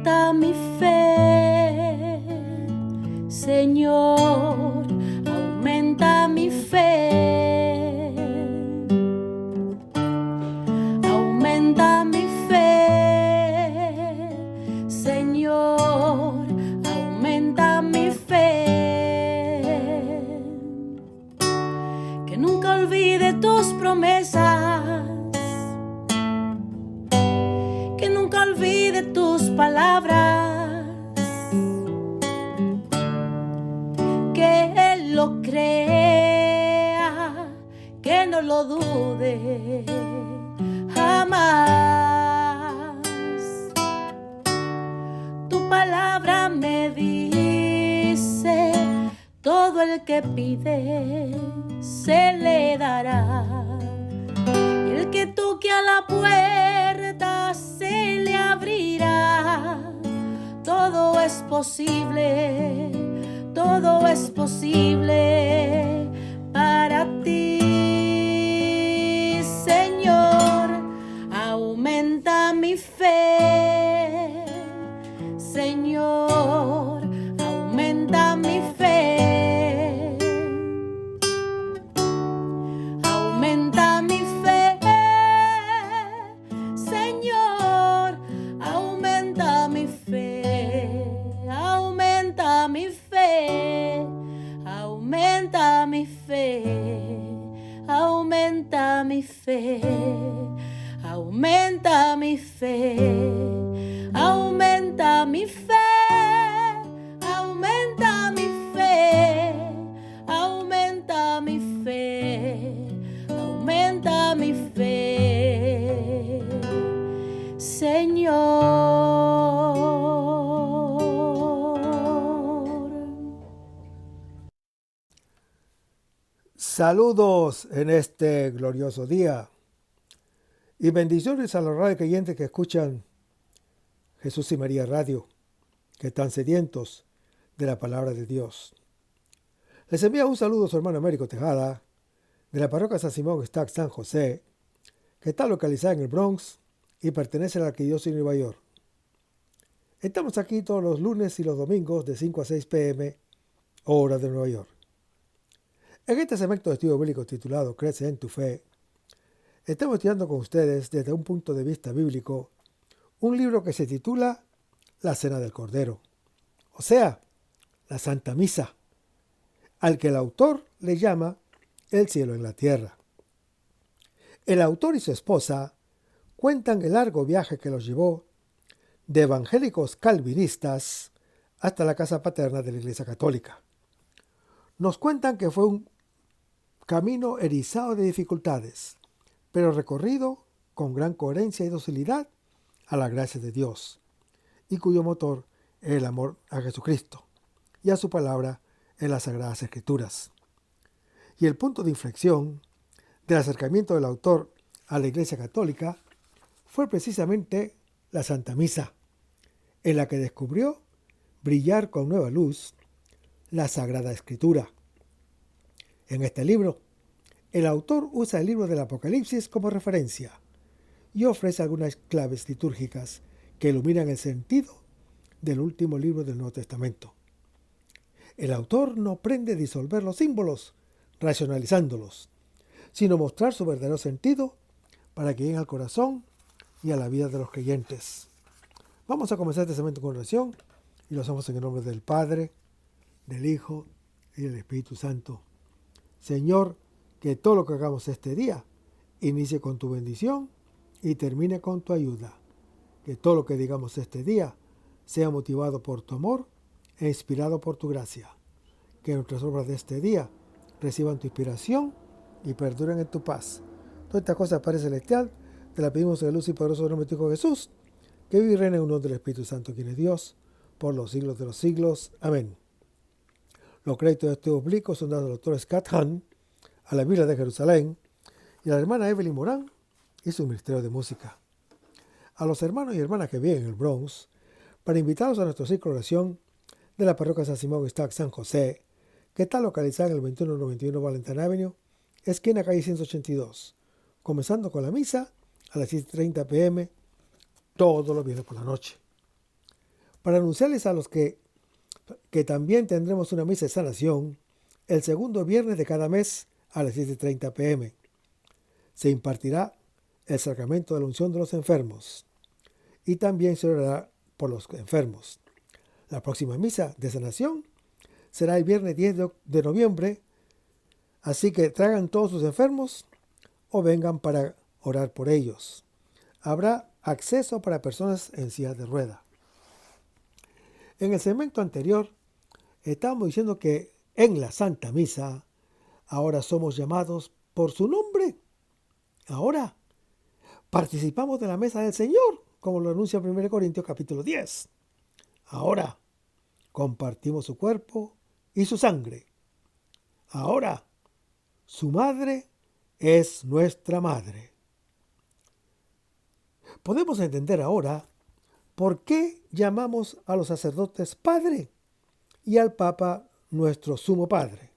aumenta mi fe, Señor, aumenta mi fe, aumenta mi fe, Señor, aumenta mi fe, que nunca olvide tus promesas, que nunca olvide tus palabras, que Él lo crea, que no lo dude jamás. Tu palabra me dice, todo el que pide se le dará, y el que toque a la puerta se le abrirá. Todo es posible, todo es posible para ti, Señor. Aumenta mi fe, Señor, aumenta mi fe, aumenta mi fe, Señor, aumenta mi fe, aumenta mi fe, aumenta mi fe, aumenta mi fe, aumenta mi fe, aumenta mi fe, aumenta mi fe, aumenta mi fe, aumenta mi fe, Señor. Saludos en este glorioso día y bendiciones a los radio creyentes que escuchan Jesús y María Radio, que están sedientos de la palabra de Dios. Les envía un saludo a su hermano Américo Tejada, de la parroquia San Simón Stack San José, que está localizada en el Bronx y pertenece a la Arquidiócesis de Nueva York. Estamos aquí todos los lunes y los domingos de 5 a 6 p.m., hora de Nueva York. En este segmento de estudio bíblico titulado Crece en tu fe, estamos estudiando con ustedes desde un punto de vista bíblico un libro que se titula La Cena del Cordero, o sea, la Santa Misa, al que el autor le llama El cielo en la tierra. El autor y su esposa cuentan el largo viaje que los llevó de evangélicos calvinistas hasta la casa paterna de la Iglesia Católica. Nos cuentan que fue un camino erizado de dificultades, pero recorrido con gran coherencia y docilidad a la gracia de Dios, y cuyo motor es el amor a Jesucristo y a su palabra en las Sagradas Escrituras. Y el punto de inflexión del acercamiento del autor a la Iglesia Católica fue precisamente la Santa Misa, en la que descubrió brillar con nueva luz la Sagrada Escritura. En este libro, el autor usa el libro del Apocalipsis como referencia y ofrece algunas claves litúrgicas que iluminan el sentido del último libro del Nuevo Testamento. El autor no pretende disolver los símbolos, racionalizándolos, sino mostrar su verdadero sentido para que lleguen al corazón y a la vida de los creyentes. Vamos a comenzar este segmento con oración y lo hacemos en el nombre del Padre, del Hijo y del Espíritu Santo. Señor, que todo lo que hagamos este día inicie con tu bendición y termine con tu ayuda. Que todo lo que digamos este día sea motivado por tu amor e inspirado por tu gracia. Que nuestras obras de este día reciban tu inspiración y perduren en tu paz. Todas estas cosas, Padre Celestial, te las pedimos en el luz y poderoso nombre de tu Hijo Jesús, que vive y reina en unión del Espíritu Santo, quien es Dios, por los siglos de los siglos. Amén. Los créditos de este oblicuo son dados al doctor Scott Hahn, a la Biblia de Jerusalén, y a la hermana Evelyn Morán y su ministerio de música. A los hermanos y hermanas que viven en el Bronx, para invitarlos a nuestro ciclo de oración de la parroquia San Simón Stack San José, que está localizada en el 2191 Valentine Avenue, esquina calle 182, comenzando con la misa a las 7:30 p.m. todos los viernes por la noche. para anunciarles a los que también tendremos una misa de sanación el segundo viernes de cada mes a las 7:30 p.m. Se impartirá el sacramento de la unción de los enfermos y también se orará por los enfermos. La próxima misa de sanación será el viernes 10 de noviembre, así que traigan todos sus enfermos o vengan para orar por ellos. Habrá acceso para personas en sillas de rueda. En el segmento anterior estábamos diciendo que en la Santa Misa ahora somos llamados por su nombre. Ahora participamos de la mesa del Señor, como lo anuncia 1 Corintios capítulo 10. Ahora compartimos su cuerpo y su sangre. Ahora su madre es nuestra madre. Podemos entender ahora por qué llamamos a los sacerdotes Padre y al Papa nuestro Sumo Padre.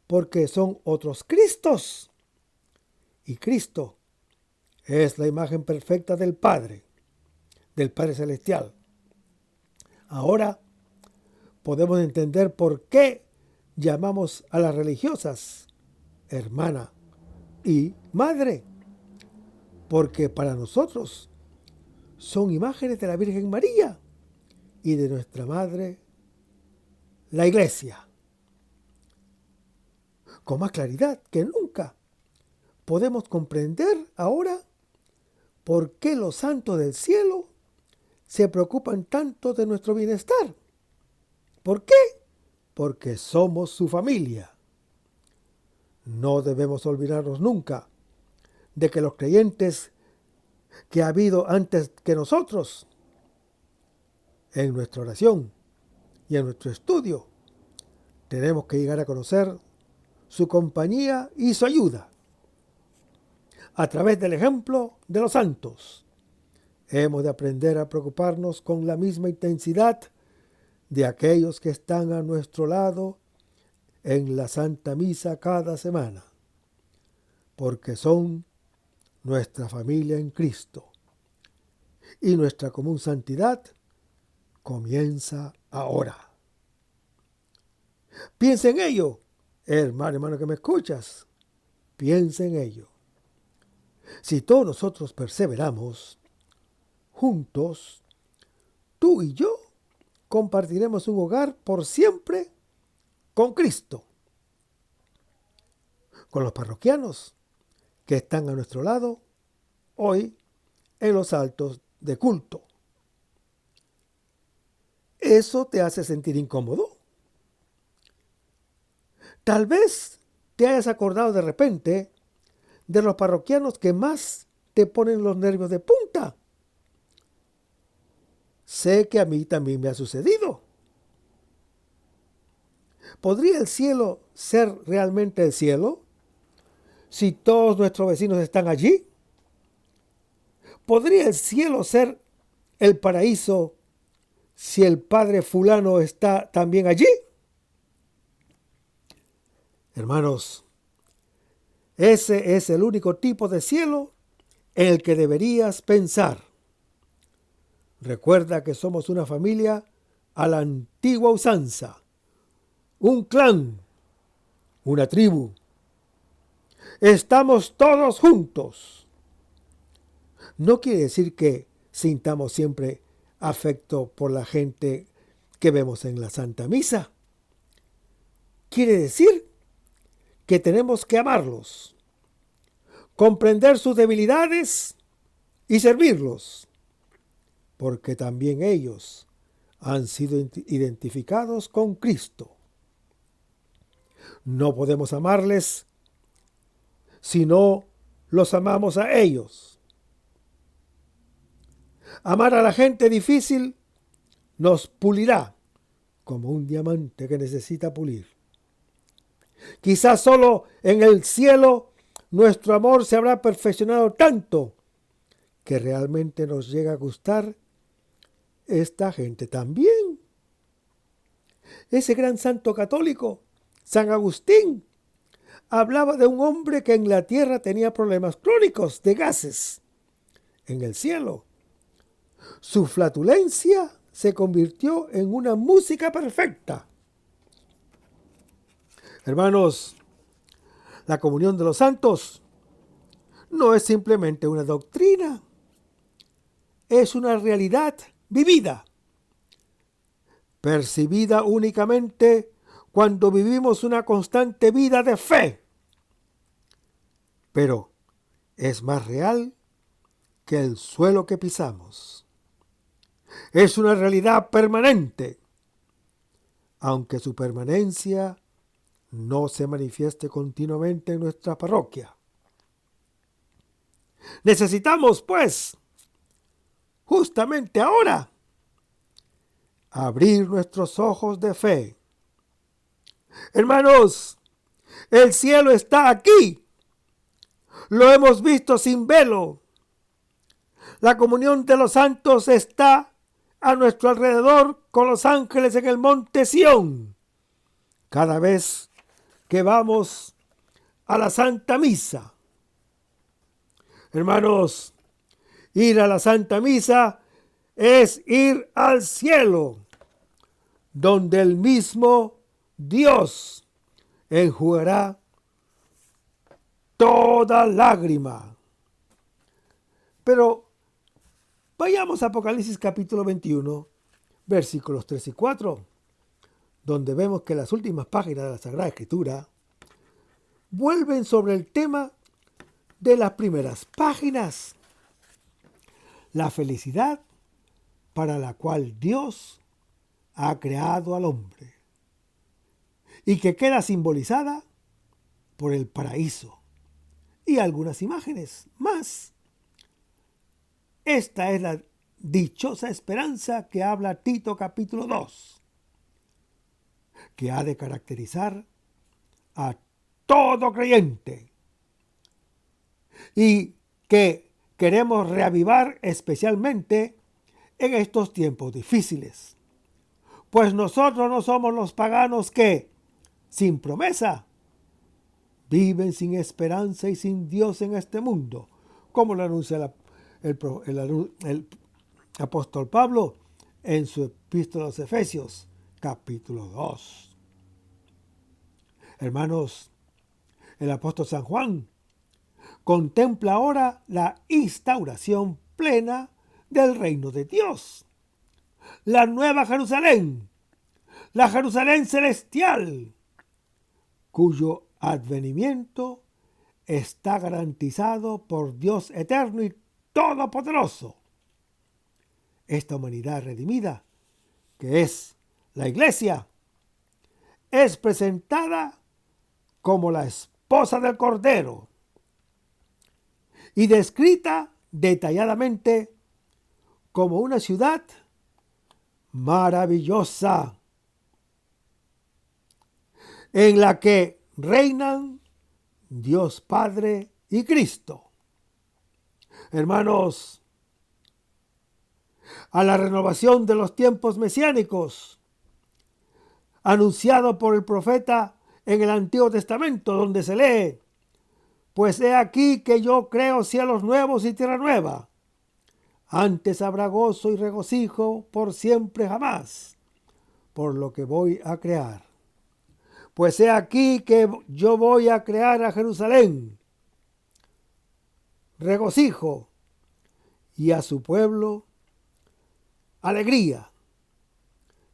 Porque son otros Cristos. Y Cristo es la imagen perfecta del Padre Celestial. Ahora podemos entender por qué llamamos a las religiosas hermana y madre. Porque para nosotros son imágenes de la Virgen María y de nuestra Madre, la Iglesia. Con más claridad que nunca podemos comprender ahora por qué los santos del cielo se preocupan tanto de nuestro bienestar. ¿Por qué? Porque somos su familia. No debemos olvidarnos nunca de que los creyentes que ha habido antes que nosotros, en nuestra oración y en nuestro estudio, tenemos que llegar a conocer su compañía y su ayuda. A través del ejemplo de los santos, hemos de aprender a preocuparnos con la misma intensidad de aquellos que están a nuestro lado en la Santa Misa cada semana, porque son nuestra familia en Cristo. Y nuestra común santidad comienza ahora. Piensa en ello, hermano que me escuchas. Piensa en ello. Si todos nosotros perseveramos, juntos, tú y yo compartiremos un hogar por siempre con Cristo. Con los parroquianos que están a nuestro lado hoy en los altos de culto. ¿Eso te hace sentir incómodo? Tal vez te hayas acordado de repente de los parroquianos que más te ponen los nervios de punta. Sé que a mí también me ha sucedido. ¿Podría el cielo ser realmente el cielo si todos nuestros vecinos están allí? ¿Podría el cielo ser el paraíso si el padre fulano está también allí? Hermanos, ese es el único tipo de cielo en el que deberías pensar. Recuerda que somos una familia a la antigua usanza, un clan, una tribu. Estamos todos juntos. No quiere decir que sintamos siempre afecto por la gente que vemos en la Santa Misa. Quiere decir que tenemos que amarlos, comprender sus debilidades y servirlos, porque también ellos han sido identificados con Cristo. No podemos amarles si no los amamos a ellos. Amar a la gente difícil nos pulirá como un diamante que necesita pulir. Quizás solo en el cielo nuestro amor se habrá perfeccionado tanto que realmente nos llega a gustar esta gente también. Ese gran santo católico, San Agustín, hablaba de un hombre que en la tierra tenía problemas crónicos de gases. En el cielo, su flatulencia se convirtió en una música perfecta. Hermanos, la comunión de los santos no es simplemente una doctrina, es una realidad vivida, percibida únicamente cuando vivimos una constante vida de fe. Pero es más real que el suelo que pisamos. Es una realidad permanente, aunque su permanencia no se manifieste continuamente en nuestra parroquia. Necesitamos, pues, justamente ahora, abrir nuestros ojos de fe. Hermanos, el cielo está aquí. Lo hemos visto sin velo. La comunión de los santos está a nuestro alrededor con los ángeles en el monte Sión. Cada vez que vamos a la Santa Misa. Hermanos, ir a la Santa Misa es ir al cielo, donde el mismo Dios enjugará toda lágrima. Pero vayamos a Apocalipsis capítulo 21, versículos 3 y 4, donde vemos que las últimas páginas de la Sagrada Escritura vuelven sobre el tema de las primeras páginas. La felicidad para la cual Dios ha creado al hombre y que queda simbolizada por el paraíso y algunas imágenes más. Esta es la dichosa esperanza que habla Tito capítulo 2, que ha de caracterizar a todo creyente y que queremos reavivar especialmente en estos tiempos difíciles. Pues nosotros no somos los paganos que, sin promesa, viven sin esperanza y sin Dios en este mundo, como lo anuncia el apóstol Pablo en su epístola a los Efesios, capítulo 2. Hermanos, el apóstol San Juan contempla ahora la instauración plena del reino de Dios, la nueva Jerusalén, la Jerusalén celestial, cuyo advenimiento está garantizado por Dios eterno y todopoderoso. Esta humanidad redimida, que es la Iglesia, es presentada como la esposa del Cordero y descrita detalladamente como una ciudad maravillosa en la que reinan Dios Padre y Cristo. Hermanos, a la renovación de los tiempos mesiánicos, anunciado por el profeta en el Antiguo Testamento, donde se lee: pues he aquí que yo creo cielos nuevos y tierra nueva. Antes habrá gozo y regocijo por siempre jamás, por lo que voy a crear. Pues he aquí que yo voy a crear a Jerusalén regocijo y a su pueblo alegría,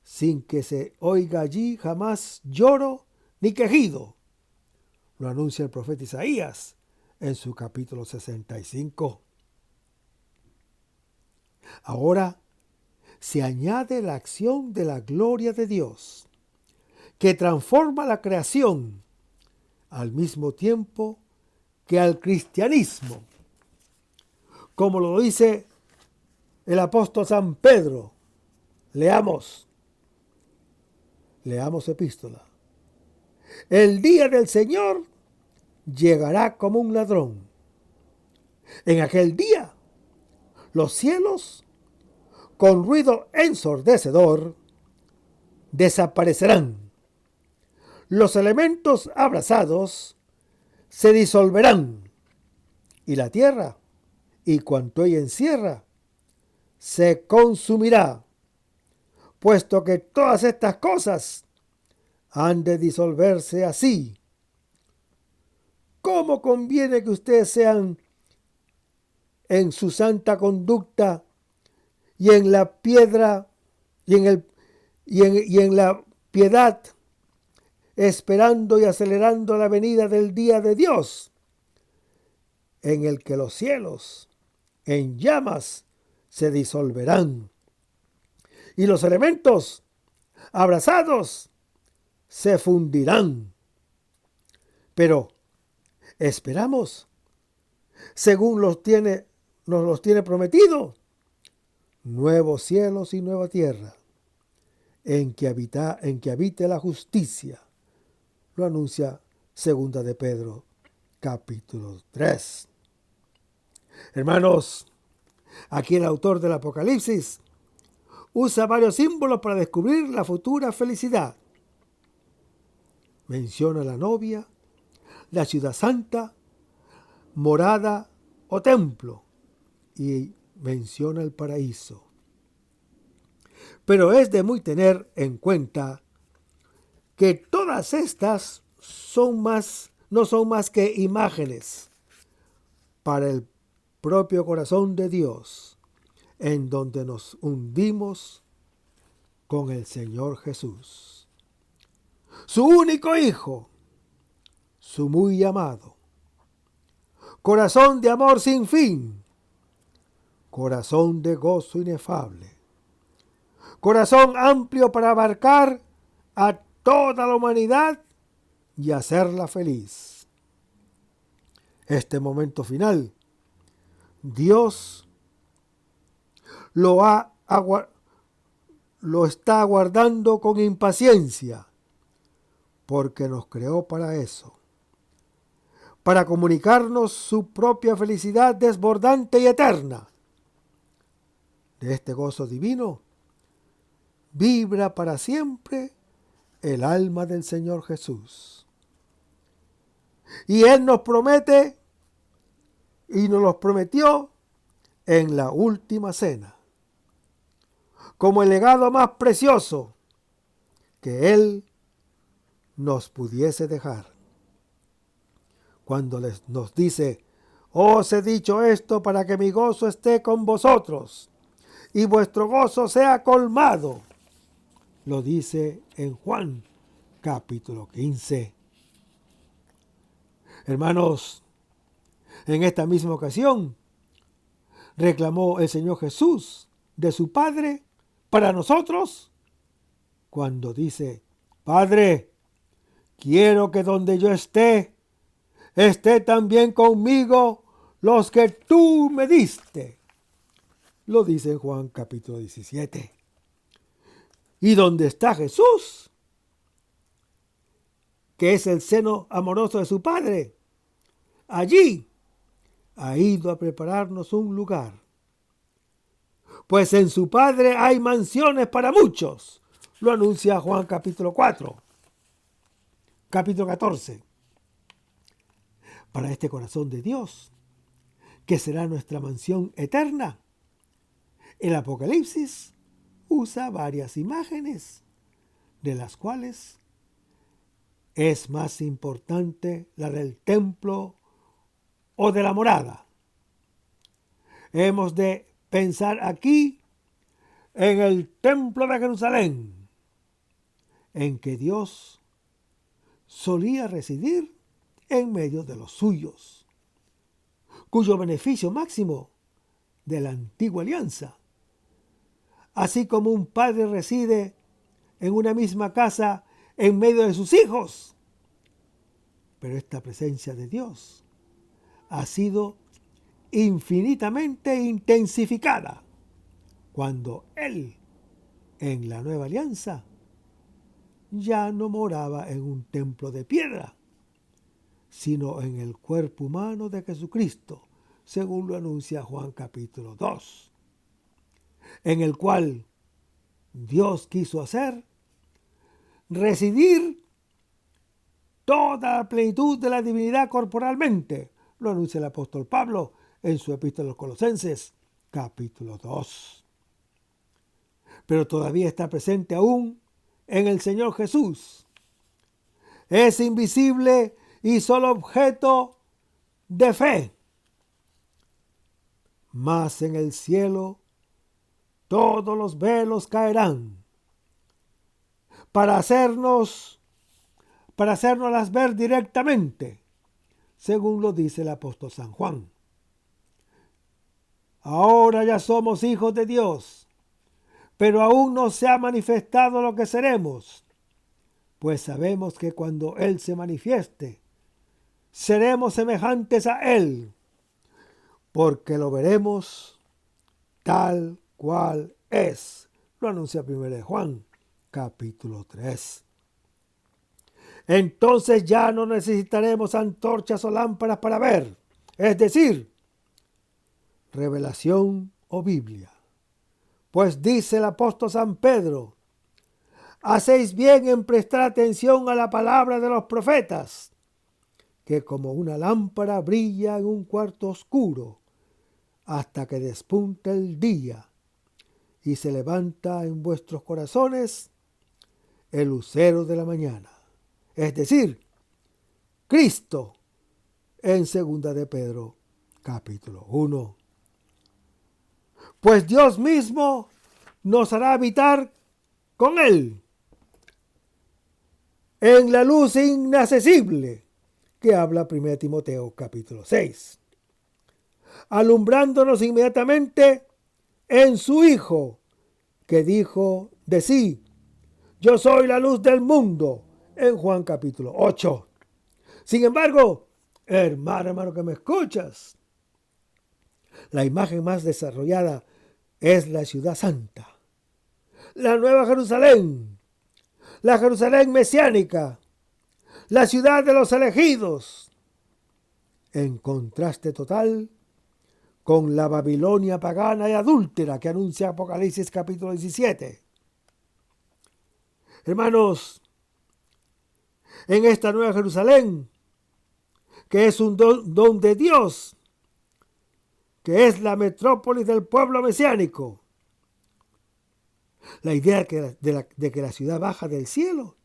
sin que se oiga allí jamás lloro ni quejido. Lo anuncia el profeta Isaías en su capítulo 65. Ahora se añade la acción de la gloria de Dios, que transforma la creación al mismo tiempo que al cristianismo. Como lo dice el apóstol San Pedro. Leamos epístola. El día del Señor llegará como un ladrón. En aquel día, los cielos, con ruido ensordecedor, desaparecerán. Los elementos abrasados se disolverán, y la tierra y cuanto ella encierra se consumirá. puesto que todas estas cosas han de disolverse así, ¿cómo conviene que ustedes sean en su santa conducta y en la piedra y en la piedad, esperando y acelerando la venida del día de Dios, en el que los cielos en llamas se disolverán y los elementos abrasados se fundirán? Pero esperamos, según nos los tiene prometido, nuevos cielos y nueva tierra, en que habite la justicia. Lo anuncia 2 de Pedro, capítulo 3. Hermanos, aquí el autor del Apocalipsis usa varios símbolos para descubrir la futura felicidad. Menciona la novia, la ciudad santa, morada o templo, y menciona el paraíso. Pero es de muy tener en cuenta que todas estas no son más que imágenes para el propio corazón de Dios, en donde nos hundimos con el Señor Jesús, su único Hijo, su muy amado, corazón de amor sin fin, corazón de gozo inefable, corazón amplio para abarcar a toda la humanidad y hacerla feliz. Este momento final, Dios lo está aguardando con impaciencia, porque nos creó para eso, para comunicarnos su propia felicidad desbordante y eterna. De este gozo divino vibra para siempre el alma del Señor Jesús. Y Él nos promete y nos los prometió en la última cena, como el legado más precioso que Él nos pudiese dejar. Cuando nos dice: os he dicho esto para que mi gozo esté con vosotros y vuestro gozo sea colmado. Lo dice en Juan capítulo 15. Hermanos, en esta misma ocasión reclamó el Señor Jesús de su Padre para nosotros cuando dice: Padre, quiero que donde yo esté también conmigo los que tú me diste. Lo dice en Juan capítulo 17. Y donde está Jesús, que es el seno amoroso de su Padre, allí ha ido a prepararnos un lugar. Pues en su Padre hay mansiones para muchos. Lo anuncia Juan capítulo 4, capítulo 14. Para este corazón de Dios, que será nuestra mansión eterna, el Apocalipsis usa varias imágenes, de las cuales es más importante la del templo o de la morada. Hemos de pensar aquí en el templo de Jerusalén, en que Dios solía residir en medio de los suyos, cuyo beneficio máximo de la antigua alianza, así como un padre reside en una misma casa en medio de sus hijos. Pero esta presencia de Dios ha sido infinitamente intensificada cuando Él, en la nueva alianza, ya no moraba en un templo de piedra, sino en el cuerpo humano de Jesucristo, según lo anuncia Juan capítulo 2, en el cual Dios quiso hacer residir toda la plenitud de la divinidad corporalmente. Lo anuncia el apóstol Pablo en su epístola a los Colosenses, capítulo 2. pero todavía está presente aún en el Señor Jesús. Es invisible y solo objeto de fe. Mas en el cielo todos los velos caerán para hacernoslas ver directamente, según lo dice el apóstol San Juan. Ahora ya somos hijos de Dios, pero aún no se ha manifestado lo que seremos, pues sabemos que cuando Él se manifieste, seremos semejantes a Él, porque lo veremos tal cual es. Lo anuncia 1 Juan, capítulo 3. Entonces ya no necesitaremos antorchas o lámparas para ver, es decir, revelación o Biblia. Pues dice el apóstol San Pedro: hacéis bien en prestar atención a la palabra de los profetas, que como una lámpara brilla en un cuarto oscuro, hasta que despunta el día y se levanta en vuestros corazones el lucero de la mañana. Es decir, Cristo, en 2 de Pedro, capítulo 1. Pues Dios mismo nos hará habitar con Él en la luz inaccesible que habla 1 Timoteo capítulo 6, alumbrándonos inmediatamente en su Hijo, que dijo de sí: yo soy la luz del mundo, en Juan capítulo 8. Sin embargo, hermano que me escuchas, la imagen más desarrollada es la ciudad santa, la Nueva Jerusalén, la Jerusalén mesiánica, la ciudad de los elegidos, en contraste total con la Babilonia pagana y adúltera que anuncia Apocalipsis capítulo 17. Hermanos, en esta Nueva Jerusalén, que es un don de Dios, que es la metrópolis del pueblo mesiánico, la idea de que la ciudad baja del cielo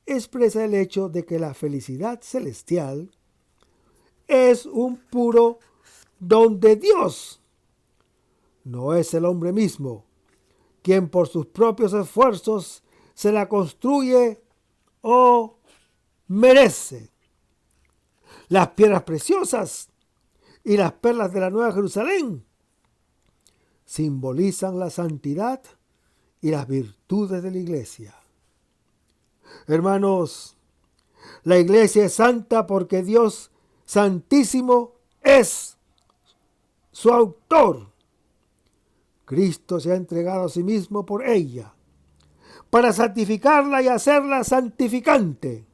expresa el hecho de que la felicidad celestial es un puro don de Dios. No es el hombre mismo quien por sus propios esfuerzos se la construye o merece. Las piedras preciosas y las perlas de la Nueva Jerusalén simbolizan la santidad y las virtudes de la iglesia. Hermanos, la iglesia es santa porque Dios Santísimo es su autor. Cristo se ha entregado a sí mismo por ella, para santificarla y hacerla santificante.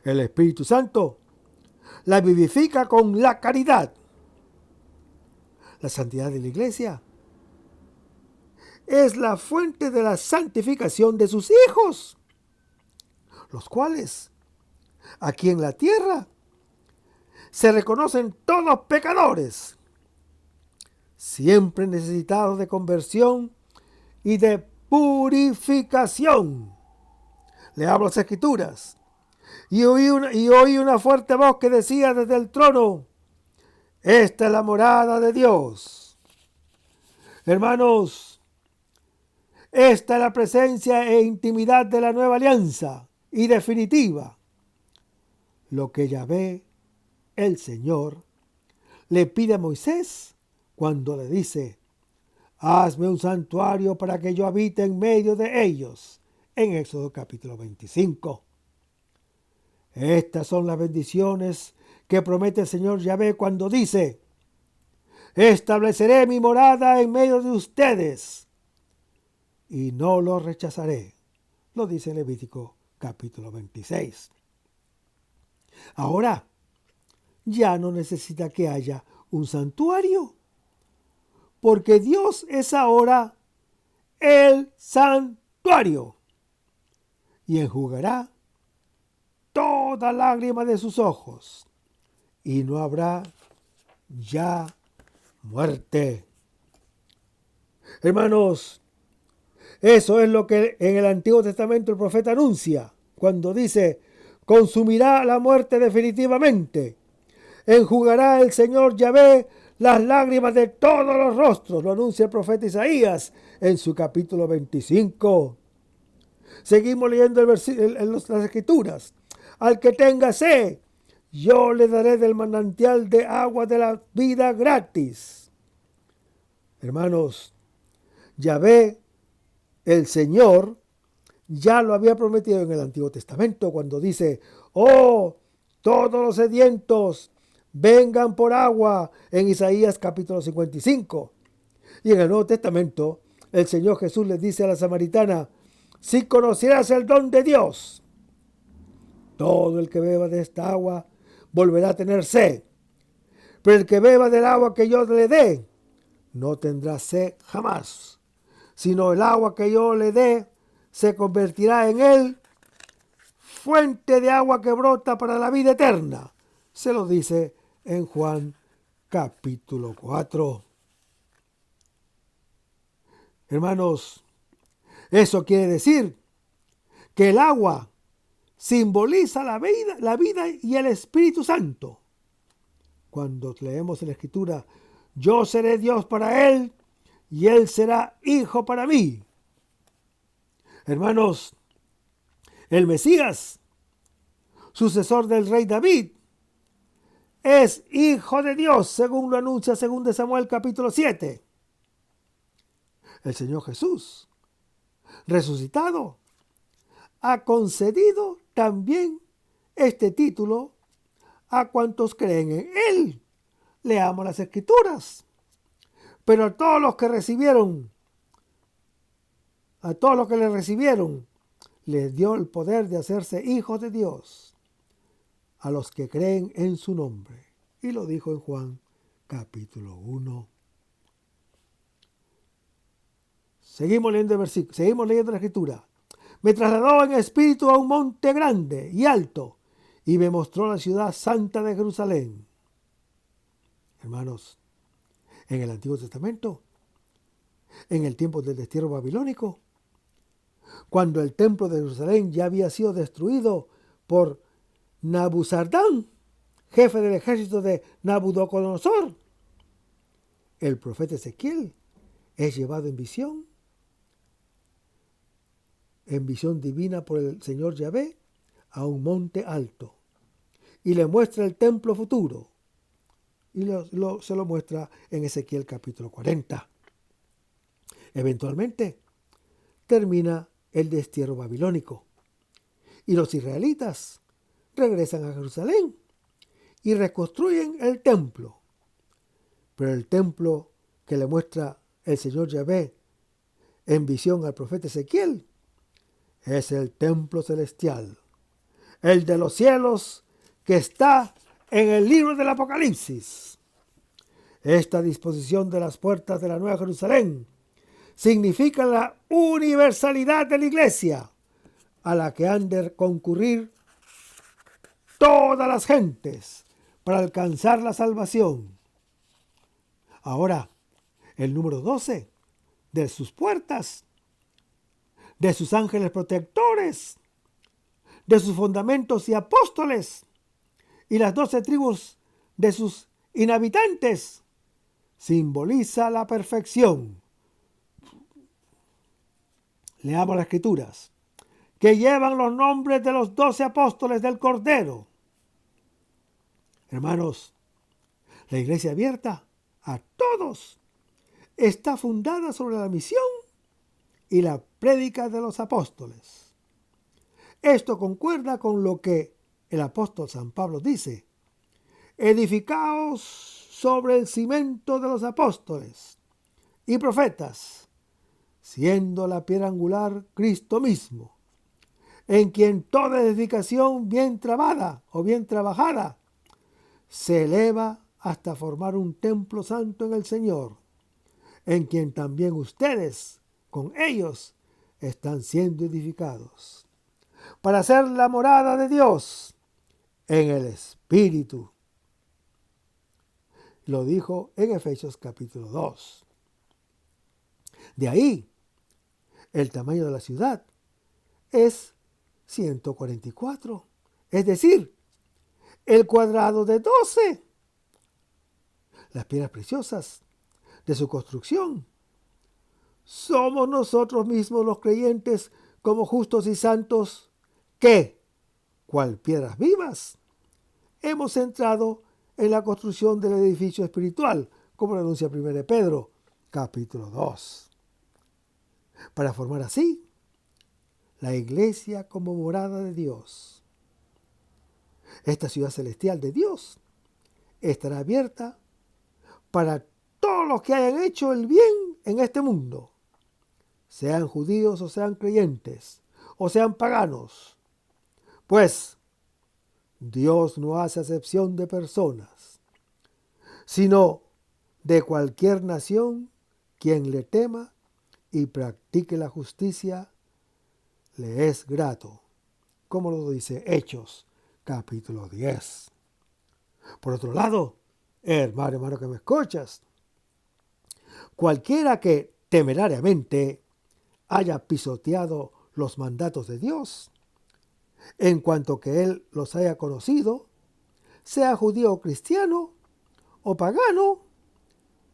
El Espíritu Santo la vivifica con la caridad. La santidad de la iglesia es la fuente de la santificación de sus hijos, los cuales, aquí en la tierra, se reconocen todos pecadores, siempre necesitados de conversión y de purificación. Le hablo las Escrituras. Y oí una fuerte voz que decía desde el trono: esta es la morada de Dios. Hermanos, esta es la presencia e intimidad de la nueva alianza y definitiva. Lo que Yahvé, el Señor, le pide a Moisés cuando le dice: hazme un santuario para que yo habite en medio de ellos, en Éxodo capítulo 25. Estas son las bendiciones que promete el Señor Yahvé cuando dice: estableceré mi morada en medio de ustedes y no los rechazaré. Lo dice en Levítico capítulo 26. Ahora, ya no necesita que haya un santuario, porque Dios es ahora el santuario y enjugará toda lágrima de sus ojos y no habrá ya muerte. Hermanos, eso es lo que en el Antiguo Testamento el profeta anuncia cuando dice: consumirá la muerte definitivamente. Enjugará el Señor Yahvé las lágrimas de todos los rostros. Lo anuncia el profeta Isaías en su capítulo 25. Seguimos leyendo las Escrituras. Al que tenga sed, yo le daré del manantial de agua de la vida gratis. Hermanos, Yahvé, el Señor, ya lo había prometido en el Antiguo Testamento cuando dice: oh, todos los sedientos, vengan por agua, en Isaías capítulo 55. Y en el Nuevo Testamento, el Señor Jesús les dice a la samaritana: si conocieras el don de Dios, todo el que beba de esta agua volverá a tener sed. Pero el que beba del agua que yo le dé, no tendrá sed jamás, sino el agua que yo le dé se convertirá en él fuente de agua que brota para la vida eterna. Se lo dice en Juan capítulo 4. Hermanos, eso quiere decir que el agua simboliza la vida y el Espíritu Santo. Cuando leemos en la Escritura: yo seré Dios para él y él será hijo para mí. Hermanos, el Mesías, sucesor del rey David, es hijo de Dios, según lo anuncia 2 Samuel capítulo 7. El Señor Jesús, resucitado, ha concedido también este título a cuantos creen en él. Leamos las Escrituras. Pero a todos los que le recibieron, les dio el poder de hacerse hijos de Dios, a los que creen en su nombre. Y lo dijo en Juan capítulo 1. Seguimos leyendo la Escritura. Me trasladó en espíritu a un monte grande y alto, y me mostró la ciudad santa de Jerusalén. Hermanos, en el Antiguo Testamento, en el tiempo del destierro babilónico, cuando el templo de Jerusalén ya había sido destruido por Nabuzardán, jefe del ejército de Nabucodonosor, el profeta Ezequiel es llevado en visión divina por el Señor Yahvé, a un monte alto, y le muestra el templo futuro, y se lo muestra en Ezequiel capítulo 40. Eventualmente termina el destierro babilónico y los israelitas regresan a Jerusalén y reconstruyen el templo. Pero el templo que le muestra el Señor Yahvé en visión al profeta Ezequiel es el templo celestial, el de los cielos, que está en el libro del Apocalipsis. Esta disposición de las puertas de la Nueva Jerusalén significa la universalidad de la iglesia, a la que han de concurrir todas las gentes para alcanzar la salvación. Ahora, el número 12 de sus puertas, de sus ángeles protectores, de sus fundamentos y apóstoles, y las 12 tribus de sus inhabitantes, simboliza la perfección. Leamos las Escrituras, que llevan los nombres de los 12 apóstoles del Cordero. Hermanos, la iglesia abierta a todos está fundada sobre la misión y la prédica de los apóstoles. Esto concuerda con lo que el apóstol San Pablo dice: edificaos sobre el cimento de los apóstoles y profetas, siendo la piedra angular Cristo mismo, en quien toda edificación bien trabada o bien trabajada se eleva hasta formar un templo santo en el Señor, en quien también ustedes con ellos están siendo edificados, para ser la morada de Dios en el Espíritu. Lo dijo en Efesios capítulo 2. De ahí, el tamaño de la ciudad es 144, es decir, el cuadrado de 12. Las piedras preciosas de su construcción somos nosotros mismos los creyentes como justos y santos que, cual piedras vivas, hemos entrado en la construcción del edificio espiritual, como lo anuncia 1 Pedro, capítulo 2. Para formar así la iglesia como morada de Dios. Esta ciudad celestial de Dios estará abierta para todos los que hayan hecho el bien en este mundo, sean judíos o sean creyentes, o sean paganos. Pues Dios no hace acepción de personas, sino de cualquier nación quien le tema y practique la justicia, le es grato, como lo dice Hechos, capítulo 10. Por otro lado, hermano que me escuchas, cualquiera que temerariamente haya pisoteado los mandatos de Dios, en cuanto que Él los haya conocido, sea judío o cristiano o pagano,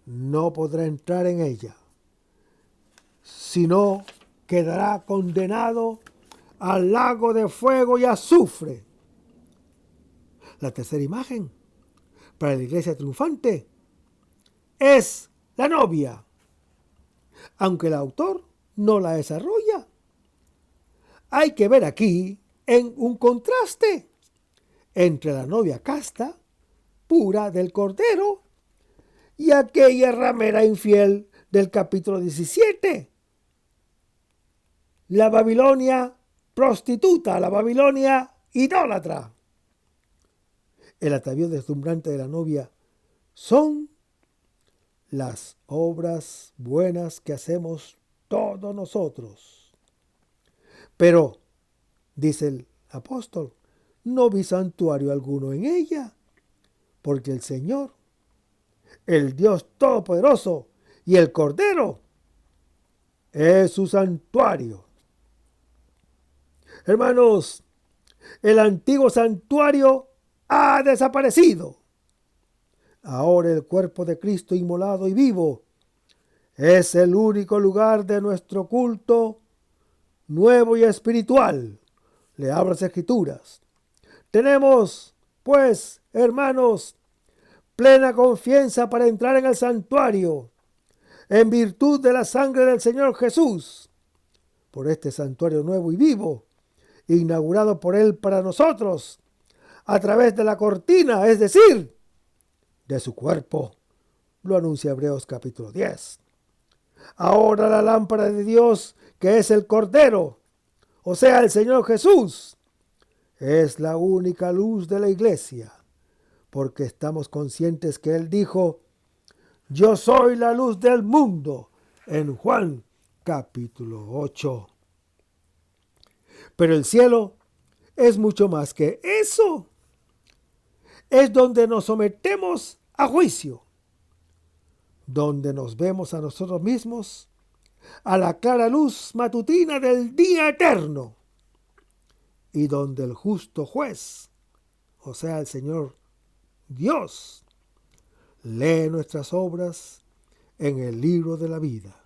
no podrá entrar en ella, sino quedará condenado al lago de fuego y azufre. La tercera imagen para la iglesia triunfante es la novia, aunque el autor no la desarrolla. Hay que ver aquí en un contraste entre la novia casta, pura del Cordero, y aquella ramera infiel del capítulo 17. La Babilonia prostituta, la Babilonia idólatra. El atavío deslumbrante de la novia son las obras buenas que hacemos todos nosotros. Pero, dice el apóstol, no vi santuario alguno en ella, porque el Señor, el Dios Todopoderoso y el Cordero es su santuario. Hermanos, el antiguo santuario ha desaparecido. Ahora el cuerpo de Cristo inmolado y vivo es el único lugar de nuestro culto nuevo y espiritual. Le hablo las Escrituras. Tenemos, pues, hermanos, plena confianza para entrar en el santuario, en virtud de la sangre del Señor Jesús, por este santuario nuevo y vivo, inaugurado por Él para nosotros, a través de la cortina, es decir, de su cuerpo. Lo anuncia Hebreos capítulo 10. Ahora la lámpara de Dios, que es el Cordero, o sea, el Señor Jesús, es la única luz de la iglesia, porque estamos conscientes que Él dijo, yo soy la luz del mundo, en Juan capítulo 8. Pero el cielo es mucho más que eso. Es donde nos sometemos a juicio, donde nos vemos a nosotros mismos a la clara luz matutina del día eterno, y donde el justo juez, o sea, el Señor Dios, lee nuestras obras en el libro de la vida.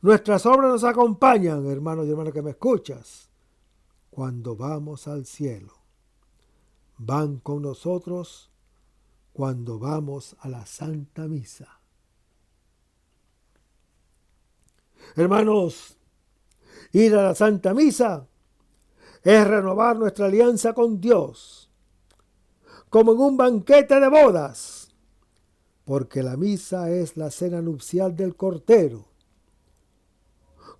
Nuestras obras nos acompañan, hermanos y hermanas que me escuchas, cuando vamos al cielo. Van con nosotros cuando vamos a la Santa Misa. Hermanos, ir a la Santa Misa es renovar nuestra alianza con Dios, como en un banquete de bodas, porque la misa es la cena nupcial del Cordero.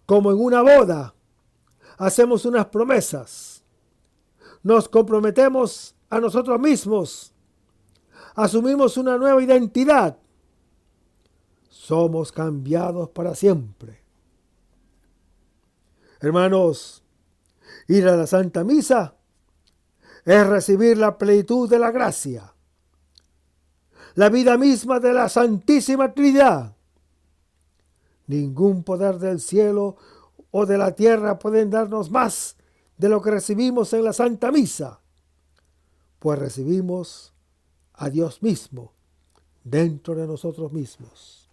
Como en una boda, hacemos unas promesas, nos comprometemos a nosotros mismos, asumimos una nueva identidad, somos cambiados para siempre. Hermanos, ir a la Santa Misa es recibir la plenitud de la gracia, la vida misma de la Santísima Trinidad. Ningún poder del cielo o de la tierra pueden darnos más de lo que recibimos en la Santa Misa, pues recibimos a Dios mismo dentro de nosotros mismos.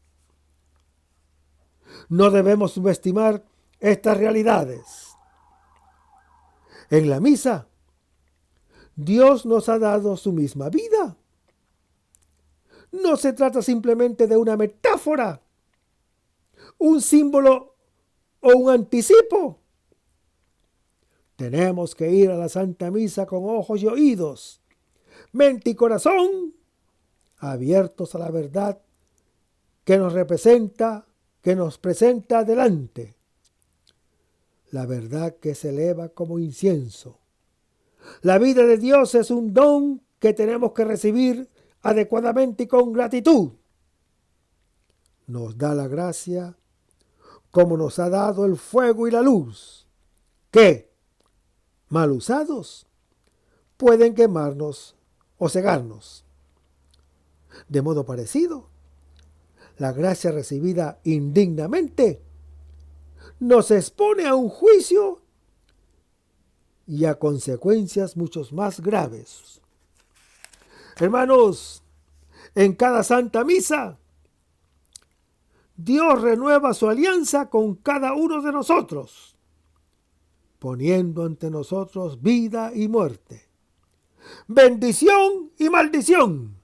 No debemos subestimar estas realidades. En la misa, Dios nos ha dado su misma vida. No se trata simplemente de una metáfora, un símbolo o un anticipo. Tenemos que ir a la Santa Misa con ojos y oídos, mente y corazón abiertos a la verdad que nos representa, que nos presenta delante. La verdad que se eleva como incienso. La vida de Dios es un don que tenemos que recibir adecuadamente y con gratitud. Nos da la gracia como nos ha dado el fuego y la luz, que, mal usados, pueden quemarnos o cegarnos. De modo parecido, la gracia recibida indignamente nos expone a un juicio y a consecuencias mucho más graves. Hermanos, en cada Santa Misa, Dios renueva su alianza con cada uno de nosotros, poniendo ante nosotros vida y muerte, bendición y maldición.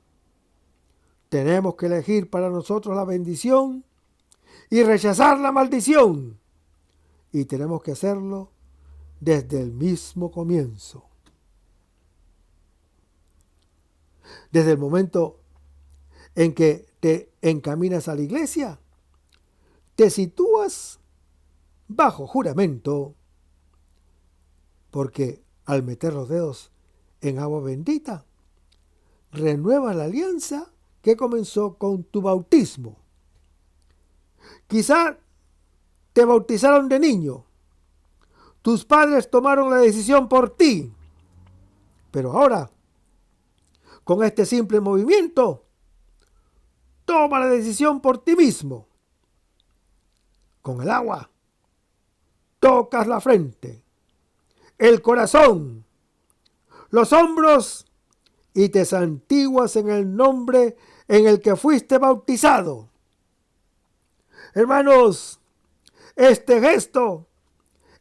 Tenemos que elegir para nosotros la bendición y rechazar la maldición. Y tenemos que hacerlo desde el mismo comienzo. Desde el momento en que te encaminas a la iglesia, te sitúas bajo juramento, porque al meter los dedos en agua bendita, renueva la alianza que comenzó con tu bautismo. Quizá te bautizaron de niño, tus padres tomaron la decisión por ti, pero ahora, con este simple movimiento, toma la decisión por ti mismo. Con el agua, tocas la frente, el corazón, los hombros y te santiguas en el nombre en el que fuiste bautizado. Hermanos, este gesto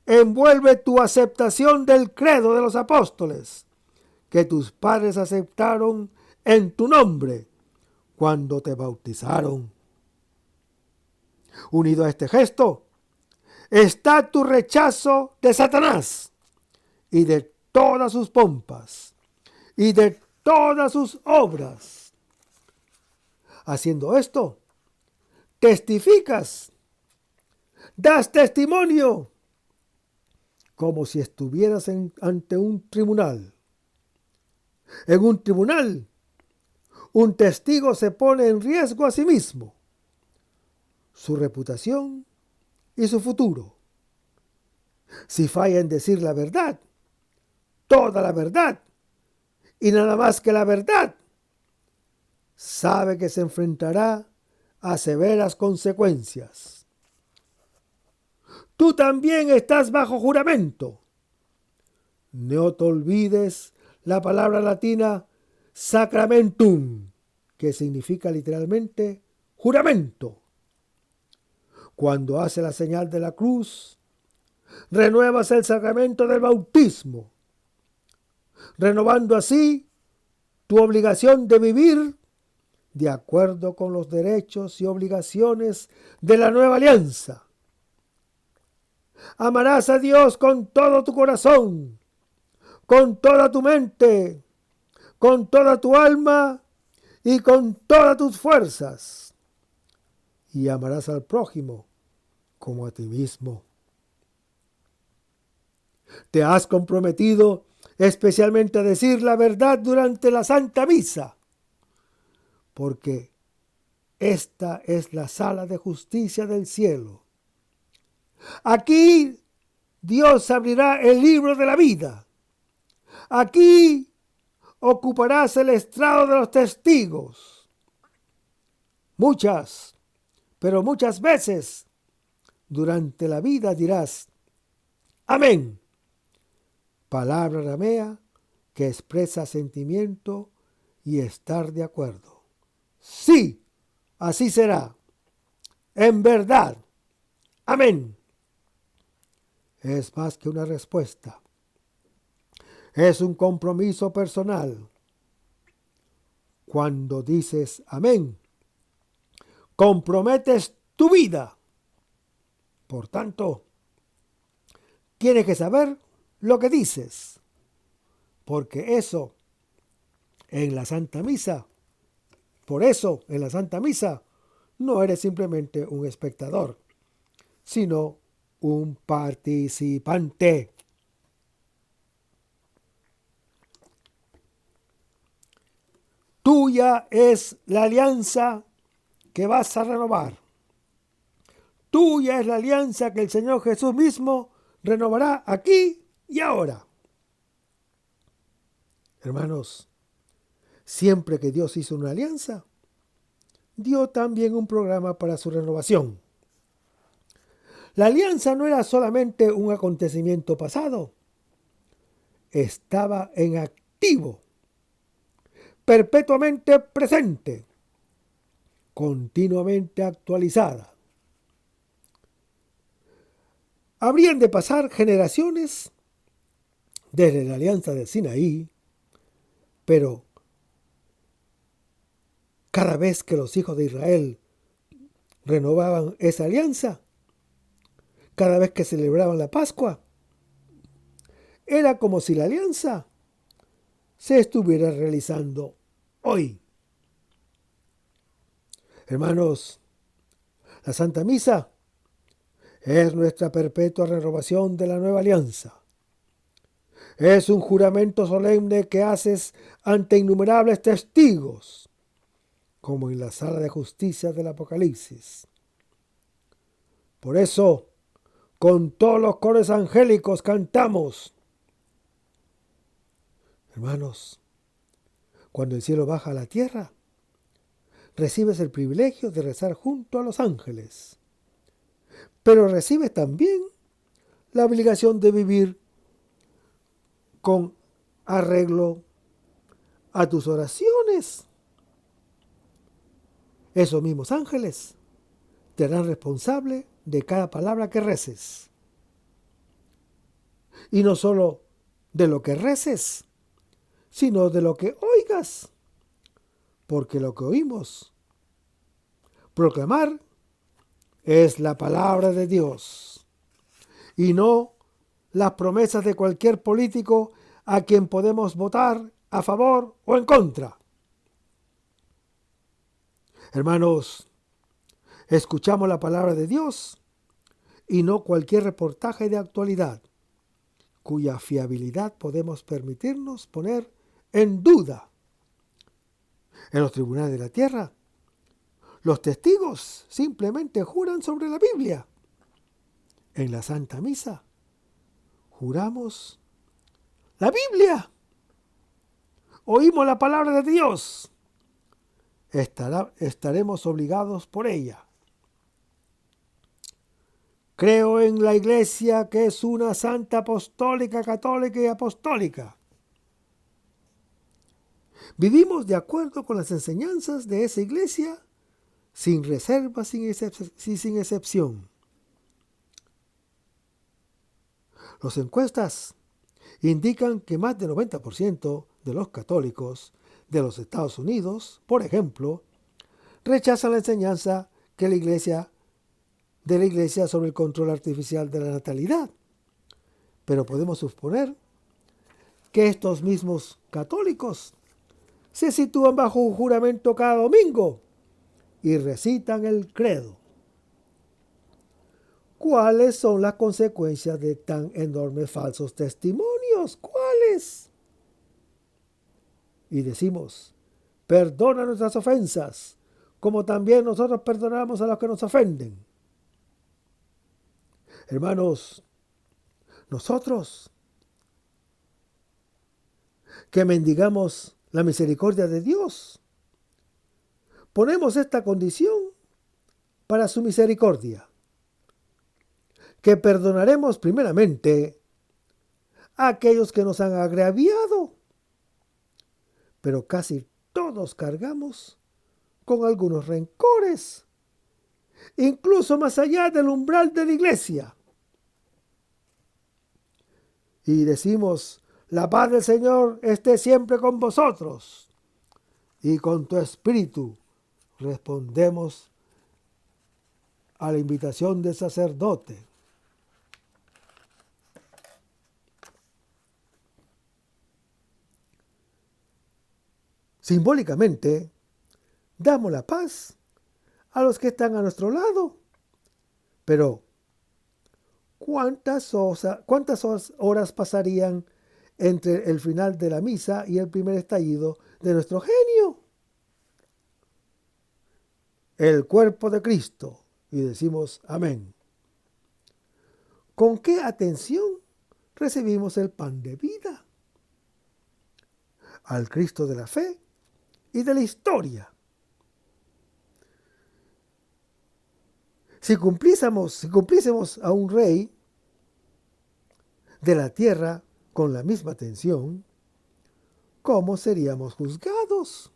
envuelve tu aceptación del credo de los apóstoles que tus padres aceptaron en tu nombre cuando te bautizaron. Unido a este gesto está tu rechazo de Satanás y de todas sus pompas y de todas sus obras. Haciendo esto, testificas, das testimonio, como si estuvieras ante un tribunal. En un tribunal, un testigo se pone en riesgo a sí mismo, su reputación y su futuro. Si falla en decir la verdad, toda la verdad y nada más que la verdad, sabe que se enfrentará a severas consecuencias. Tú también estás bajo juramento. No te olvides la palabra latina sacramentum, que significa literalmente juramento. Cuando hace la señal de la cruz, renuevas el sacramento del bautismo, renovando así tu obligación de vivir de acuerdo con los derechos y obligaciones de la nueva alianza. Amarás a Dios con todo tu corazón, con toda tu mente, con toda tu alma y con todas tus fuerzas. Y amarás al prójimo como a ti mismo. Te has comprometido especialmente a decir la verdad durante la Santa Misa, porque esta es la sala de justicia del cielo. Aquí Dios abrirá el libro de la vida. Aquí ocuparás el estrado de los testigos. Muchas, pero muchas veces durante la vida dirás amén. Palabra aramea que expresa sentimiento y estar de acuerdo. Sí, así será. En verdad. Amén. Es más que una respuesta. Es un compromiso personal. Cuando dices amén, comprometes tu vida. Por tanto, tienes que saber lo que dices, porque eso en la Santa Misa, por eso en la Santa Misa no eres simplemente un espectador, sino un participante. Tuya es la alianza que vas a renovar. Tuya es la alianza que el Señor Jesús mismo renovará aquí y ahora. Hermanos, siempre que Dios hizo una alianza, dio también un programa para su renovación. La alianza no era solamente un acontecimiento pasado, estaba en activo, perpetuamente presente, continuamente actualizada. Habrían de pasar generaciones desde la alianza de Sinaí, pero cada vez que los hijos de Israel renovaban esa alianza, cada vez que celebraban la Pascua, era como si la alianza se estuviera realizando hoy. Hermanos, la Santa Misa es nuestra perpetua renovación de la nueva alianza. Es un juramento solemne que haces ante innumerables testigos, como en la sala de justicia del Apocalipsis. Por eso, con todos los coros angélicos cantamos. Hermanos, cuando el cielo baja a la tierra, recibes el privilegio de rezar junto a los ángeles, pero recibes también la obligación de vivir con arreglo a tus oraciones. Esos mismos ángeles te harán responsable de cada palabra que reces. Y no solo de lo que reces, sino de lo que oigas. Porque lo que oímos proclamar es la palabra de Dios y no las promesas de cualquier político a quien podemos votar a favor o en contra. Hermanos, escuchamos la palabra de Dios y no cualquier reportaje de actualidad, cuya fiabilidad podemos permitirnos poner en duda. En los tribunales de la tierra, los testigos simplemente juran sobre la Biblia. En la Santa Misa, juramos la Biblia. Oímos la palabra de Dios. Estaremos obligados por ella. Creo en la Iglesia, que es una santa apostólica, católica y apostólica. Vivimos de acuerdo con las enseñanzas de esa Iglesia, sin reservas y sin excepción. Las encuestas indican que más del 90% de los católicos de los Estados Unidos, por ejemplo, rechazan la enseñanza de la Iglesia sobre el control artificial de la natalidad. Pero podemos suponer que estos mismos católicos se sitúan bajo un juramento cada domingo y recitan el credo. ¿Cuáles son las consecuencias de tan enormes falsos testimonios? ¿Cuáles? Y decimos, perdona nuestras ofensas, como también nosotros perdonamos a los que nos ofenden. Hermanos, nosotros que mendigamos la misericordia de Dios, ponemos esta condición para su misericordia. que perdonaremos primeramente a aquellos que nos han agraviado, pero casi todos cargamos con algunos rencores, incluso más allá del umbral de la iglesia. Y decimos, la paz del Señor esté siempre con vosotros y con tu espíritu. Respondemos a la invitación del sacerdote. Simbólicamente, damos la paz a los que están a nuestro lado. Pero, ¿cuántas horas pasarían entre el final de la misa y el primer estallido de nuestro genio? El cuerpo de Cristo. Y decimos amén. ¿Con qué atención recibimos el pan de vida? Al Cristo de la fe y de la historia. Si cumpliésemos a un rey de la tierra con la misma atención, ¿cómo seríamos juzgados?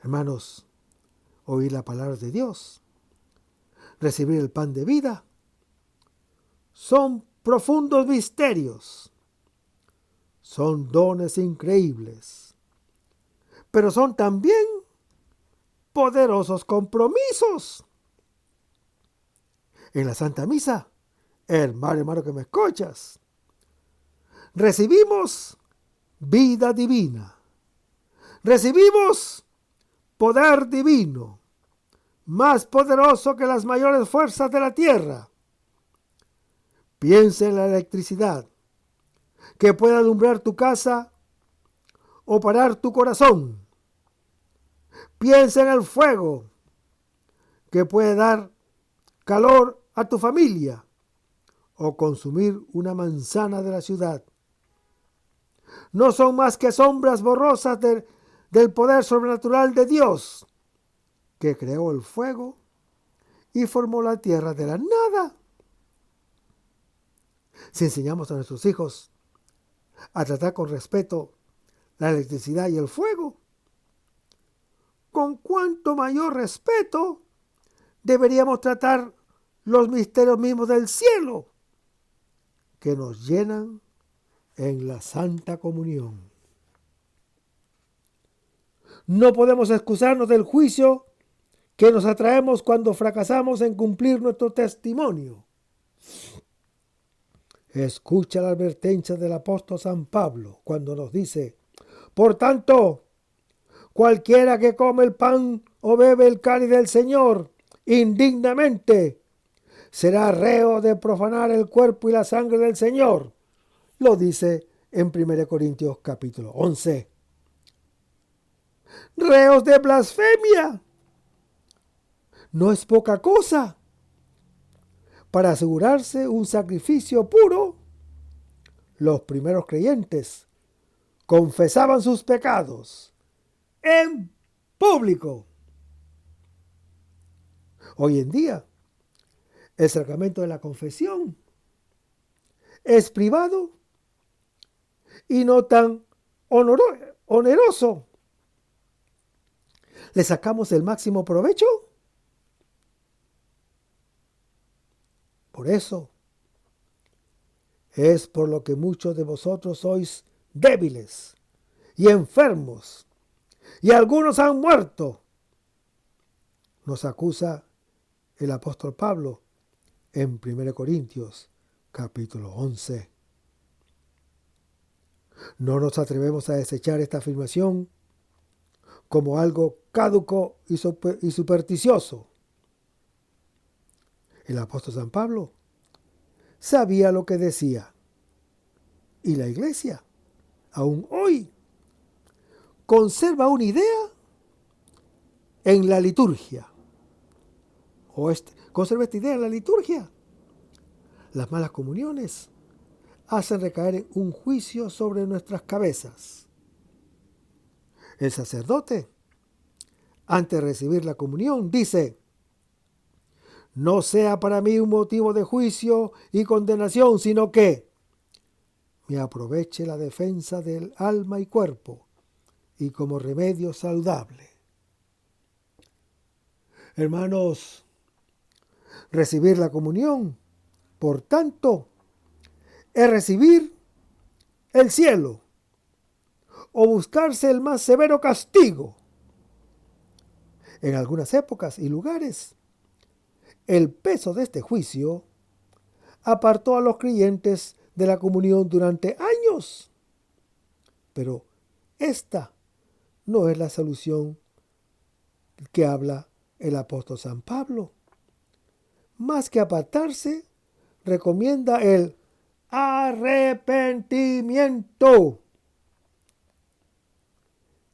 Hermanos, oír la palabra de Dios, recibir el pan de vida, son profundos misterios, son dones increíbles, pero son también poderosos compromisos. En la Santa Misa, hermano que me escuchas, recibimos vida divina, recibimos poder divino, más poderoso que las mayores fuerzas de la tierra. Piensa en la electricidad, que puede alumbrar tu casa o parar tu corazón. Piensa en el fuego, que puede dar calor a tu familia o consumir una manzana de la ciudad. No son más que sombras borrosas del poder sobrenatural de Dios, que creó el fuego y formó la tierra de la nada. Si enseñamos a nuestros hijos a tratar con respeto la electricidad y el fuego, ¿con cuánto mayor respeto deberíamos tratar los misterios mismos del cielo que nos llenan en la Santa Comunión? No podemos excusarnos del juicio que nos atraemos cuando fracasamos en cumplir nuestro testimonio. Escucha la advertencia del apóstol San Pablo cuando nos dice: por tanto, cualquiera que come el pan o bebe el cáliz del Señor indignamente será reo de profanar el cuerpo y la sangre del Señor. Lo dice en 1 Corintios capítulo 11. Reos de blasfemia. No es poca cosa. Para asegurarse un sacrificio puro, los primeros creyentes confesaban sus pecados en público. Hoy en día, el sacramento de la confesión es privado y no tan oneroso. ¿Le sacamos el máximo provecho? Por eso es por lo que muchos de vosotros sois débiles y enfermos, y algunos han muerto, nos acusa el apóstol Pablo en 1 Corintios capítulo 11. No nos atrevemos a desechar esta afirmación como algo caduco y supersticioso. El apóstol San Pablo sabía lo que decía, y la iglesia, aún hoy, conserva una idea en la liturgia. Conserva esta idea en la liturgia. Las malas comuniones hacen recaer en un juicio sobre nuestras cabezas. El sacerdote, antes de recibir la comunión, dice: no sea para mí un motivo de juicio y condenación, sino que me aproveche la defensa del alma y cuerpo y como remedio saludable. Hermanos, recibir la comunión, por tanto, es recibir el cielo o buscarse el más severo castigo. En algunas épocas y lugares, el peso de este juicio apartó a los creyentes de la comunión durante años. Pero esta no es la solución que habla el apóstol San Pablo. Más que apartarse, recomienda el arrepentimiento.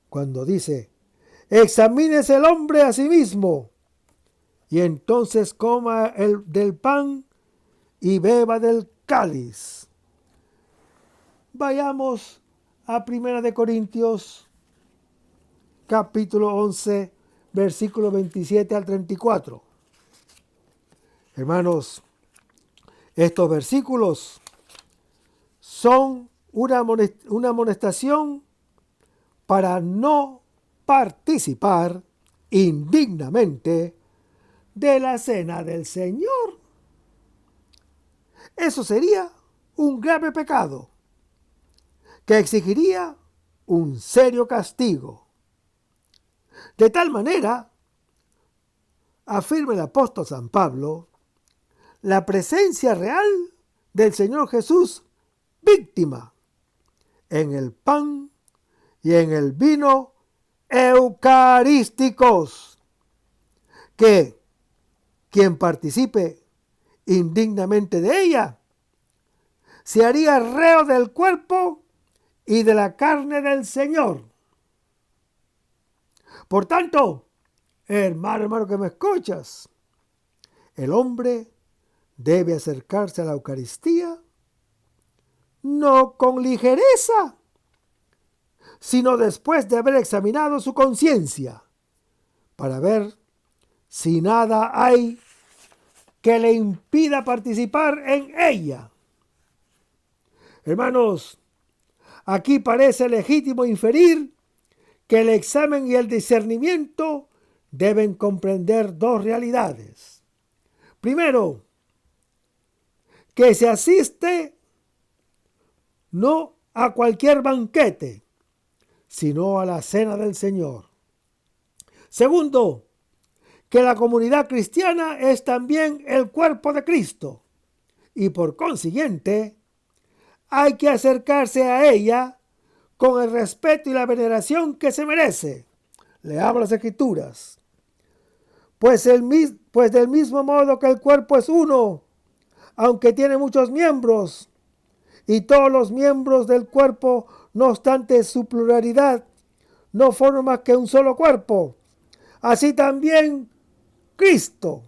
Cuando dice, examínese el hombre a sí mismo, y entonces coma del pan y beba del cáliz. Vayamos a 1 Corintios, capítulo 11, versículo 27 al 34. Hermanos, estos versículos son una amonestación para no participar indignamente de la cena del Señor. Eso sería un grave pecado que exigiría un serio castigo. De tal manera, afirma el apóstol San Pablo, la presencia real del Señor Jesús víctima en el pan y en el vino eucarísticos, que quien participe indignamente de ella se haría reo del cuerpo y de la carne del Señor. Por tanto, hermano que me escuchas, el hombre debe acercarse a la Eucaristía no con ligereza, sino después de haber examinado su conciencia para ver si nada hay que le impida participar en ella. Hermanos, aquí parece legítimo inferir que el examen y el discernimiento deben comprender dos realidades. Primero, que se asiste no a cualquier banquete, sino a la cena del Señor. Segundo, que la comunidad cristiana es también el cuerpo de Cristo y por consiguiente hay que acercarse a ella con el respeto y la veneración que se merece. Leamos las Escrituras. Pues del mismo modo que el cuerpo es uno, aunque tiene muchos miembros, y todos los miembros del cuerpo, no obstante su pluralidad, no forman más que un solo cuerpo. Así también Cristo,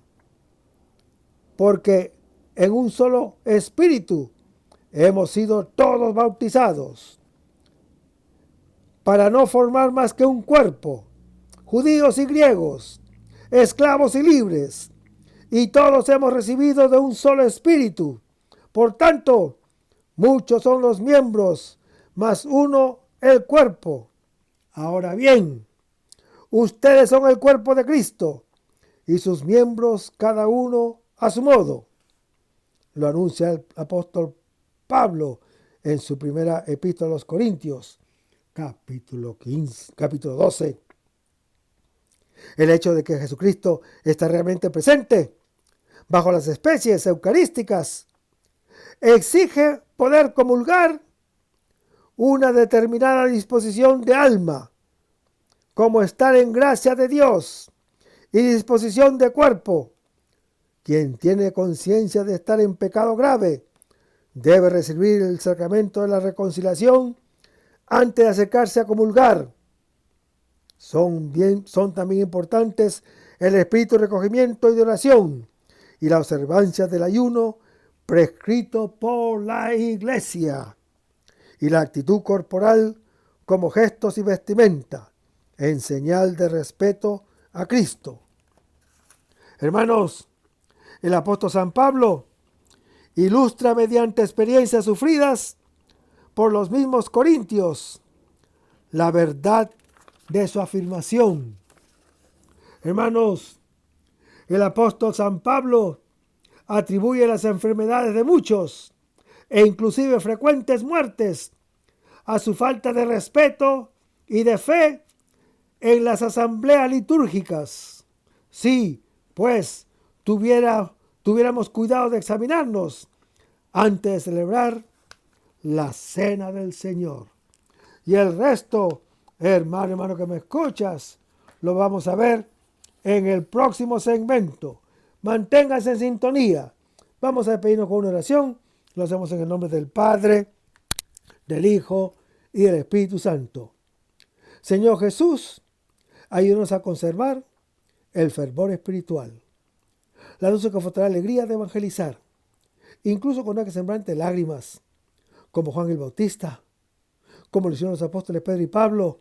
porque en un solo espíritu hemos sido todos bautizados, para no formar más que un cuerpo, judíos y griegos, esclavos y libres, y todos hemos recibido de un solo espíritu. Por tanto, muchos son los miembros, mas uno el cuerpo. Ahora bien, ustedes son el cuerpo de Cristo, y sus miembros cada uno a su modo. Lo anuncia el apóstol Pablo en su primera epístola a los Corintios, capítulo 12. El hecho de que Jesucristo está realmente presente bajo las especies eucarísticas exige poder comulgar una determinada disposición de alma, como estar en gracia de Dios, y disposición de cuerpo. Quien tiene conciencia de estar en pecado grave debe recibir el sacramento de la reconciliación antes de acercarse a comulgar. Son también importantes el espíritu de recogimiento y de oración y la observancia del ayuno prescrito por la Iglesia, y la actitud corporal como gestos y vestimenta en señal de respeto a Cristo. Hermanos, El apóstol San Pablo ilustra mediante experiencias sufridas por los mismos corintios la verdad de su afirmación. Hermanos, el apóstol San Pablo atribuye las enfermedades de muchos e inclusive frecuentes muertes a su falta de respeto y de fe en las asambleas litúrgicas. Sí, pues tuviéramos cuidado de examinarnos antes de celebrar la cena del Señor. Y el resto, hermano que me escuchas, lo vamos a ver en el próximo segmento. Manténgase en sintonía. Vamos a despedirnos con una oración. Lo hacemos en el nombre del Padre, del Hijo y del Espíritu Santo. Señor Jesús, ayúdanos a conservar el fervor espiritual, la dulce confortadora alegría de evangelizar, incluso con una semblante lágrimas, como Juan el Bautista, como lo hicieron los apóstoles Pedro y Pablo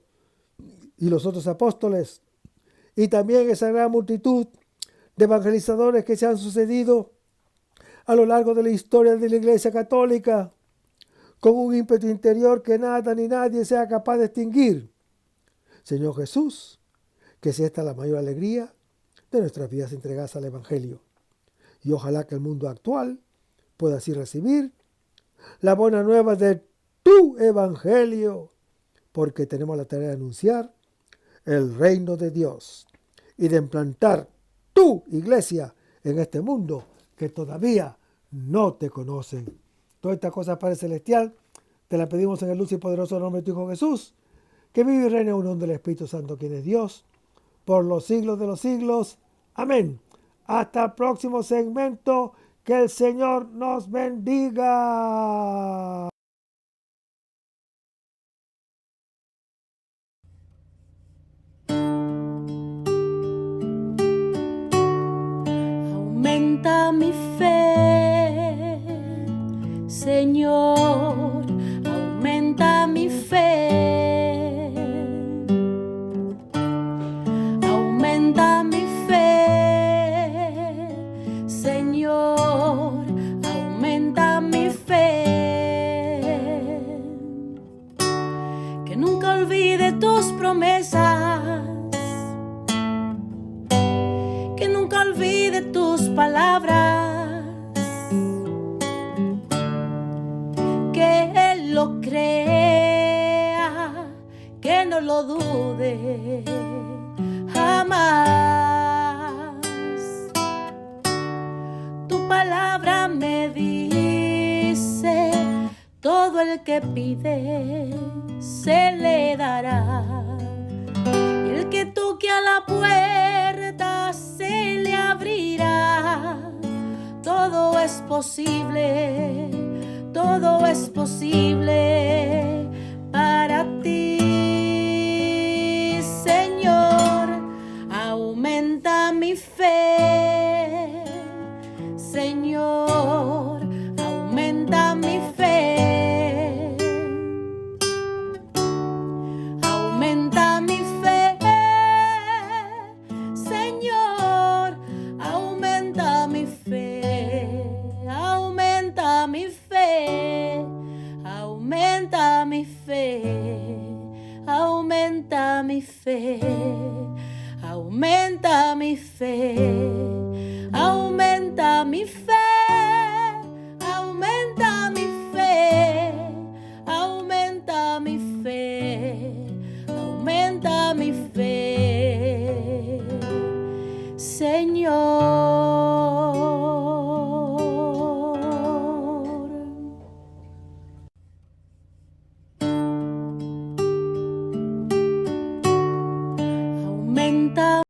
y los otros apóstoles, y también esa gran multitud de evangelizadores que se han sucedido a lo largo de la historia de la Iglesia Católica, con un ímpetu interior que nada ni nadie sea capaz de extinguir. Señor Jesús, que sea esta la mayor alegría de nuestras vidas entregadas al Evangelio. Y ojalá que el mundo actual pueda así recibir la buena nueva de tu Evangelio, porque tenemos la tarea de anunciar el reino de Dios y de implantar tu iglesia en este mundo que todavía no te conocen. Todas estas cosas, Padre Celestial, te las pedimos en el luz y poderoso nombre de tu Hijo Jesús, que vive y reina en unión del Espíritu Santo, quien es Dios, por los siglos de los siglos. Amén. Hasta el próximo segmento. Que el Señor nos bendiga. Aumenta mi fe, Señor, aumenta mi fe. Aumenta mi fe, Señor, aumenta mi fe. Que nunca olvide tus promesas, que nunca olvide tus palabras, que Él lo crea, que no lo dude jamás. Tu palabra me dice, todo el que pide se le dará, y el que toque a la puerta se le abrirá. Todo es posible, todo es posible para ti, Señor. Aumenta mi fe, Señor, aumenta mi fe. Aumenta mi fe, Señor, aumenta mi fe. Aumenta mi fe, aumenta mi fe. Aumenta mi fe, aumenta mi fe. Aumenta mi fe, aumenta mi fe. Aumenta mi fe, aumenta mi fe.